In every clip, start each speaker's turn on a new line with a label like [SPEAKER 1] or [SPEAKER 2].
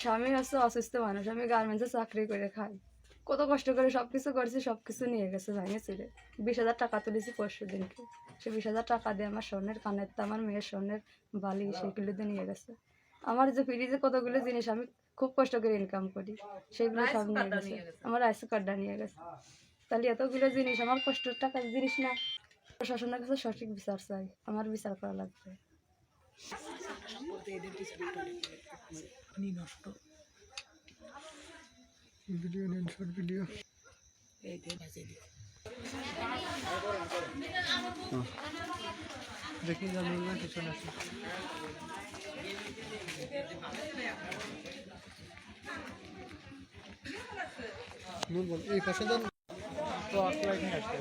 [SPEAKER 1] স্বামী হচ্ছে অসুস্থ মানুষ, আমি গার্মেন্টসে চাকরি করে খাই, কত কষ্ট করে সবকিছু করেছি, সবকিছু নিয়ে গেছে ভেঙে ছিঁড়ে। 20,000 টাকা তুলেছি পরশু দিনকে, সে 20,000 টাকা দিয়ে আমার স্বর্ণের কানের, আমার মেয়ের স্বর্ণের বালি সেগুলো দিয়ে নিয়ে গেছে। আমার যে ফ্রিজে কতগুলো জিনিস আমি খুব কষ্ট করে ইনকাম করি, সেগুলো সব নিয়ে গেছে। আমার রাইস কার্ডটা নিয়ে গেছে। তাহলে এতগুলো জিনিস আমার কষ্টের টাকার জিনিস না। প্রশাসনের কাছে সঠিক বিচার চাই, আমার বিচার করা লাগবে।
[SPEAKER 2] ভিডিও নেন, শর্ট ভিডিও। দেখি জানুন না কিছু না। বল এই পাশে দেন তো আসলে এখানে আসতে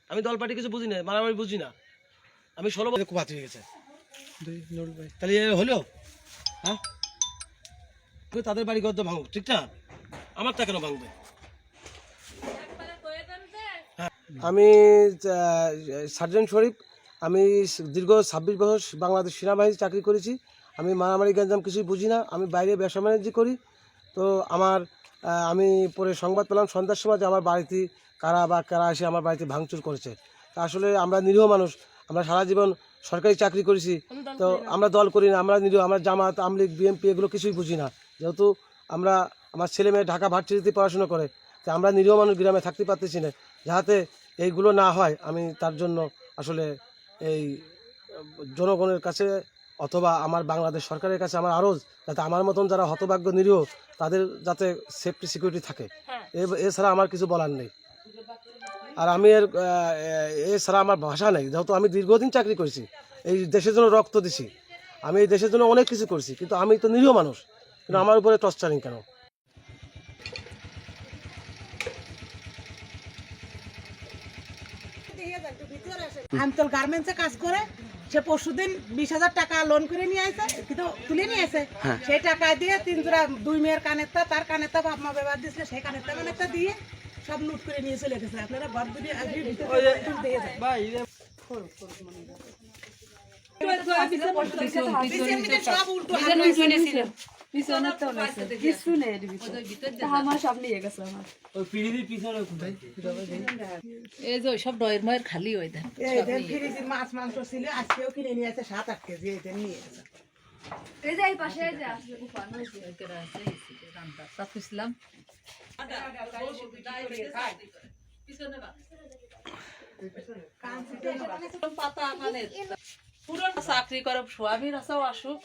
[SPEAKER 3] আমি দল পার্টি কিছু বুঝি না, মারামারি বুঝি না। আমি 16 বছর কুপাত হয়ে গেছে। তাহলে হলো হ্যাঁ, তাদের বাড়ি ঘর তো ভাঙুক, ঠিক না? আমারটা কেন ভাঙবে? আমি সার্জেন্ট শরীফ, আমি দীর্ঘ 26 বছর বাংলাদেশ সেনাবাহিনী চাকরি করেছি। আমি মারামারি গ্যাঞ্জাম কিছুই বুঝি না। আমি বাইরে ব্যবসা বাণিজ্য করি। তো আমি পরে সংবাদ পেলাম সন্ধ্যার সময় যে আমার বাড়িতে কারা এসে আমার বাড়িতে ভাঙচুর করেছে। তা আসলে আমরা নিরীহ মানুষ, আমরা সারা জীবন সরকারি চাকরি করেছি, তো আমরা দল করি না, আমরা নিরীহ, আমরা জামাত, আমলিগ, বিএমপি এগুলো কিছুই বুঝি না। যেহেতু আমার ছেলে মেয়ে ঢাকা ভার্সিটিতে পড়াশোনা করে, তো আমরা নিরীহ মানুষ গ্রামে থাকতে পারতেছি না। যাতে এইগুলো না হয়, আমি তার জন্য আসলে এই জনগণের কাছে অথবা আমার বাংলাদেশ সরকারের কাছে আমার আরজ, যাতে আমার মতন যারা হতভাগ্য নিরীহ তাদের যাতে সেফটি সিকিউরিটি থাকে, এছাড়া আমার কিছু বলার নেই। আর আমি এছাড়া আমার ভাষা নেই, যেহেতু আমি দীর্ঘদিন চাকরি করেছি, এই দেশের জন্য রক্ত দিছি, আমি এই দেশের জন্য অনেক কিছু করছি, কিন্তু আমি তো নিরীহ মানুষ, কিন্তু আমার উপরে টর্চারিং কেন?
[SPEAKER 4] আমতল গার্মেন্টসে কাজ করে, সে পরশুদিন 20,000 টাকা লোন করে নিয়ে আসে, কিন্তু তুলে নিয়ে আসে। সেই টাকা দিয়ে 3 জোড়া 2 মেয়ের কানেরটা, তার কানেরটা বাপ মা ব্যবহার দিয়েছিল, সেই কানেরটা কানেরটা দিয়ে সব লুট করে নিয়ে চলে গেছে। আপনারা ঘর দুটি
[SPEAKER 5] সব ডয়ের ময়ের খালি হয়ে দেন।
[SPEAKER 4] মাছ মাংস ছিল, আজকেও কিনে নিয়ে আসে 7-8 কেজি, এটা নিয়ে গেছে।
[SPEAKER 5] চাকরি করে স্বামীর আসুক।